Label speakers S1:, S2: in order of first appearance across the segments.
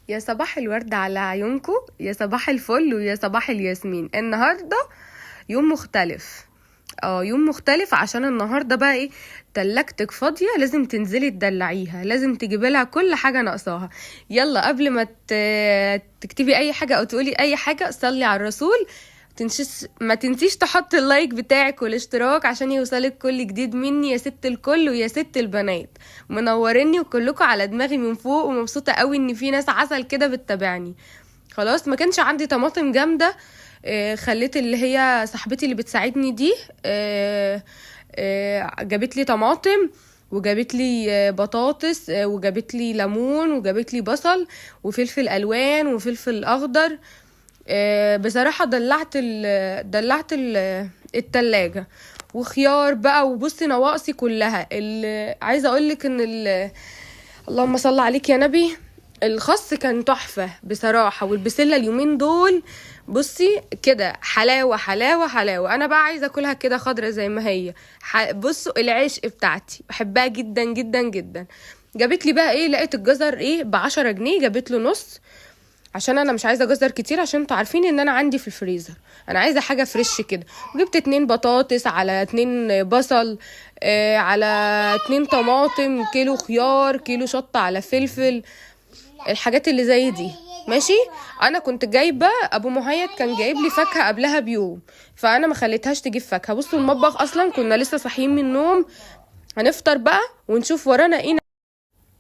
S1: يا صباح الورد على عيونكم، يا صباح الفل ويا صباح الياسمين. النهارده يوم مختلف. يوم مختلف عشان النهارده بقى ايه؟ تلاجتك فاضيه، لازم تنزلي تدلعيها، لازم تجيبي لها كل حاجه ناقصاها. يلا قبل ما تكتبي اي حاجه او تقولي اي حاجه، صلي على الرسول. ما تنسيش تحط اللايك بتاعك والاشتراك عشان يوصلك كل جديد مني يا ست الكل ويا ست البنات. منوريني وكلكم على دماغي من فوق، ومبسوطه قوي ان في ناس عسل كده بتتابعني. خلاص، ما كانش عندي طماطم جامده. خليت اللي هي صاحبتي اللي بتساعدني دي جابت لي طماطم، وجابت لي بطاطس، وجابت لي ليمون، وجابت لي بصل وفلفل الوان وفلفل اخضر. بصراحة دلعت التلاجة، وخيار بقى. وبصي نواقصي كلها. عايزة اقولك ان اللهم صل عليك يا نبي، الخس كان تحفة بصراحة. والبسلة اليومين دول بصي كده حلاوة حلاوة حلاوة. انا بقى عايزة اكلها كده خضرة زي ما هي. بصوا العشق بتاعتي، بحبها جدا جدا جدا. جابت لي بقى ايه؟ لقيت الجزر ايه ب10 جنيه، جابت له نص عشان انا مش عايزه جزر كتير، عشان انتوا عارفين ان انا عندي في الفريزر. انا عايزه حاجه فريش كده. وجبت 2 بطاطس على 2 بصل، على 2 طماطم، كيلو خيار، كيلو شطه على فلفل. الحاجات اللي زي دي ماشي. انا كنت جايبه، ابو مهيد كان جايب لي فاكهه قبلها بيوم، فانا ما خليتهاش تجيب فاكهه. بصوا المطبخ اصلا كنا لسه صاحيين من النوم. هنفطر بقى ونشوف ورانا ايه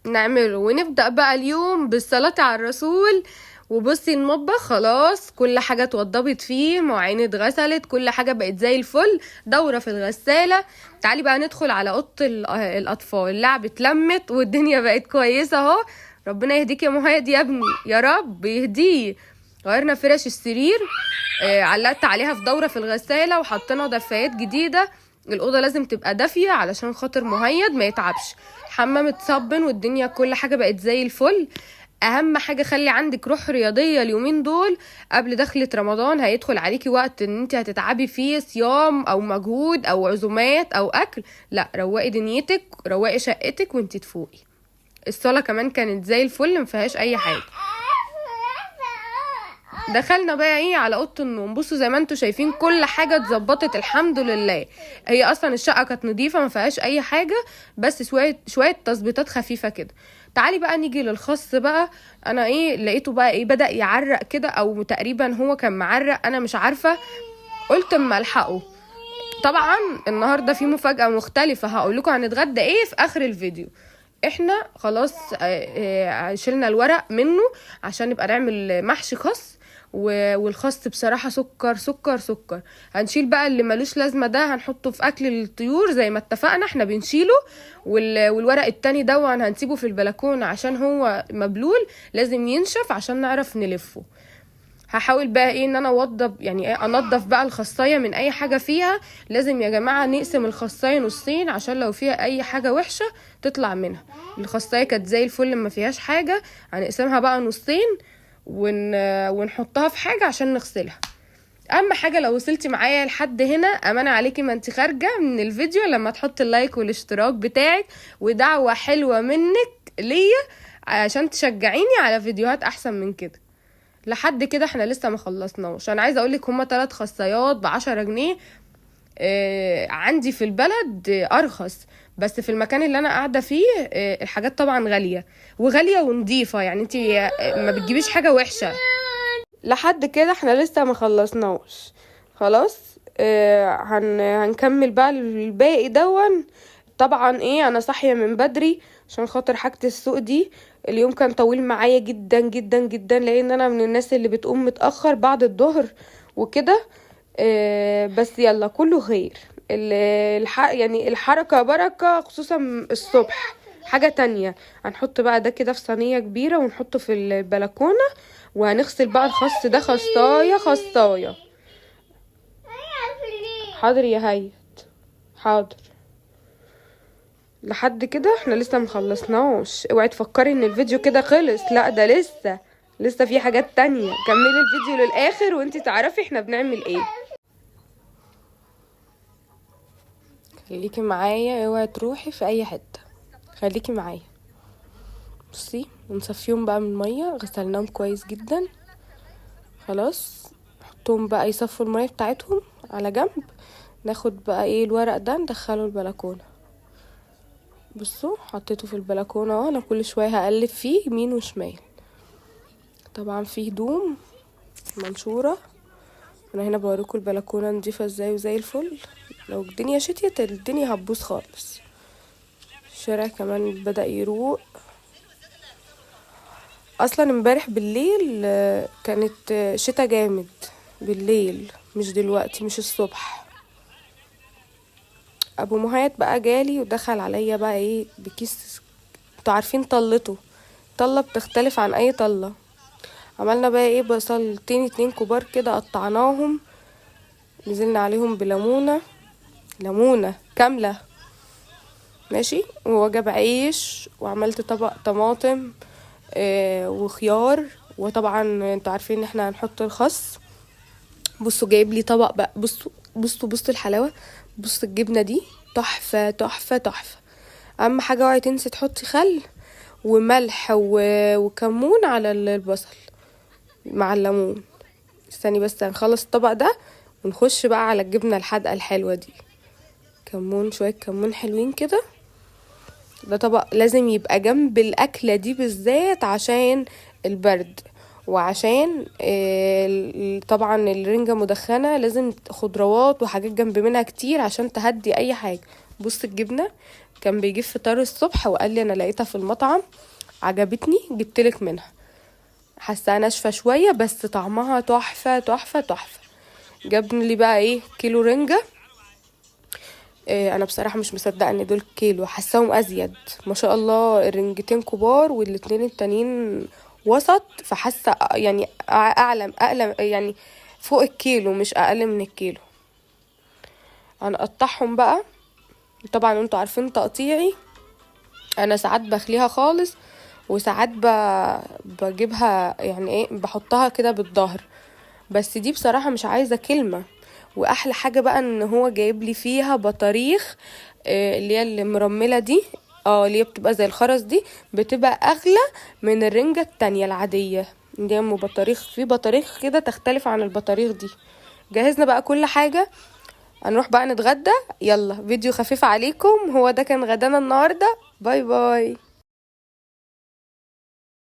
S1: نعمله، ونبدأ بقى اليوم بالصلاة على الرسول. وبصي المطبخ خلاص كل حاجة اتوضبت فيه، مواعين اتغسلت، كل حاجة بقت زي الفل، دورة في الغسالة. تعالي بقى ندخل على أوضة الأطفال. اللعب اتلمت والدنيا بقت كويسة اهو. ربنا يهديك يا مهيد يا ابني، يا رب يهديه. غيرنا فرش السرير، علقت عليها في دورة في الغسالة، وحطينا دفايات جديدة. الأوضة لازم تبقى دافية علشان خاطر مهيد ما يتعبش. الحمام اتصبن والدنيا كل حاجة بقت زي الفل. اهم حاجة خلي عندك روح رياضية اليومين دول. قبل دخلة رمضان هيدخل عليكي وقت ان انت هتتعبي فيه، صيام او مجهود او عزومات او اكل. لا، روقي دنيتك، روقي شقتك وانت تفوقي. الصلاة كمان كانت زي الفل، مفيهاش اي حاجة. دخلنا بقى ايه على اوضه النوم. بصوا زي ما انتوا شايفين كل حاجه اتظبطت الحمد لله. هي اصلا الشقه كانت نظيفه ما فيهاش اي حاجه، بس شويه تظبيطات خفيفه كده. تعالي بقى نيجي للخس بقى. انا ايه لقيته بقى ايه؟ بدأ يعرق كده، او تقريبا هو كان معرق، انا مش عارفه. قلت اما الحقه. طبعا النهارده في مفاجاه مختلفه، هقول لكم هنتغدى ايه في اخر الفيديو. احنا خلاص شلنا الورق منه عشان نبقى نعمل محشي خس. والخس بصراحة سكر سكر سكر. هنشيل بقى اللي ملوش لازمة ده، هنحطه في اكل الطيور زي ما اتفقنا احنا بنشيله. والورق التاني ده هنسيبه في البلكونة عشان هو مبلول، لازم ينشف عشان نعرف نلفه. هحاول بقى ايه ان انا اوضب، يعني ايه، انضف بقى الخصايه من اي حاجه فيها. لازم يا جماعه نقسم الخصايه نصين عشان لو فيها اي حاجه وحشه تطلع منها. الخصايه كانت زي الفل ما فيهاش حاجه، هنقسمها بقى نصين ونحطها في حاجه عشان نغسلها. اهم حاجه لو وصلتي معايا لحد هنا، امانه عليكي ما انت خارجه من الفيديو لما تحط اللايك والاشتراك بتاعك، ودعوه حلوه منك ليا عشان تشجعيني على فيديوهات احسن من كده. لحد كده احنا لسه ما خلصناش. انا عايزه اقولك هما 3 خصايات ب10 جنيه. عندي في البلد ارخص، بس في المكان اللي انا قاعده فيه الحاجات طبعا غاليه، وغاليه ونضيفه. يعني انتي ما بتجيبيش حاجه وحشه. لحد كده احنا لسه ما خلصناش. خلاص، هنكمل بقى الباقي دون. طبعا ايه، انا صاحيه من بدري عشان خاطر حاجه السوق دي. اليوم كان طويل معايا جدا جدا جدا، لان انا من الناس اللي بتقوم متاخر بعد الظهر وكده. بس يلا كله خير. يعني الحركه بركه، خصوصا الصبح. حاجه تانية، هنحط بقى ده كده في صينيه كبيره ونحطه في البلكونه. وهنغسل بقى الخس ده خصايه خصايه. حاضر يا هيت، حاضر. لحد كده احنا لسه مخلصناش. اوعي تفكري ان الفيديو كده خلص، لا ده لسه في حاجات تانية. كملي الفيديو للاخر وانتي تعرفي احنا بنعمل ايه. خليكي معايا، اوعي تروحي في اي حتة، خليكي معايا. بصي ونصفيهم بقى من الميه، غسلناهم كويس جدا خلاص. نحطهم بقى يصفوا الميه بتاعتهم على جنب. ناخد بقى ايه الورق ده ندخله البلكونه. بصوا حطيته في البلكونه اهو. انا كل شويه هقلب فيه يمين وشمال. طبعا فيه هدوم منشوره. انا هنا بوريكم البلكونه نضيفه ازاي وزي الفل. لو الدنيا شتيت الدنيا هتبوظ خالص. الشارع كمان بدأ يروق. اصلا امبارح بالليل كانت شتا جامد بالليل، مش دلوقتي، مش الصبح. ابو مهيت بقى جالي ودخل عليا بقى ايه بكيس. انتوا عارفين طلته، طلة بتختلف عن اي طلة. عملنا بقى ايه بصلتين 2 كبار كده قطعناهم، نزلنا عليهم بليمونة، ليمونة كاملة ماشي. وجاب عيش وعملت طبق طماطم وخيار. وطبعا انتوا عارفين ان احنا هنحط الخس. بصوا جايب لي طبق بقى. بصوا الحلاوه. بصوا الجبنه دي تحفه تحفه تحفه. اهم حاجه اوعي تنسي تحطي خل وملح وكمون على البصل مع الليمون. استني بس هنخلص الطبق ده ونخش بقى على الجبنه الحادقه الحلوه دي. كمون، شويه كمون حلوين كده. ده طبق لازم يبقى جنب الاكله دي بالذات عشان البرد، وعشان طبعا الرنجة مدخنة لازم خضروات وحاجات جنب منها كتير عشان تهدي اي حاجة. بص الجبنة كان بيجيب فطار الصبح وقال لي انا لقيتها في المطعم عجبتني جبتلك منها. حاساها ناشفة شوية بس طعمها تحفة تحفة تحفة. جاب لي بقى ايه كيلو رنجة. انا بصراحة مش مصدقة ان دول كيلو، حاساهم ازيد ما شاء الله. الرنجتين كبار والاتنين التانيين وسط، فحاسة يعني اعلى يعني فوق الكيلو مش اقل من الكيلو. هنقطعهم بقى. طبعا انتوا عارفين تقطيعي، انا ساعات بخليها خالص وساعات بجيبها يعني ايه بحطها كده بالظهر. بس دي بصراحة مش عايزة كلمة. واحلى حاجة بقى ان هو جايب لي فيها بطاريخ اللي هي المرملة دي، اللي هي بتبقى زي الخرز دي، بتبقى اغلى من الرنجة التانية العادية. دي ام بطاريخ، في بطاريخ كده تختلف عن البطاريخ دي. جهزنا بقى كل حاجة، هنروح بقى نتغدى. يلا فيديو خفيف عليكم، هو ده كان غدانا النهاردة. باي باي.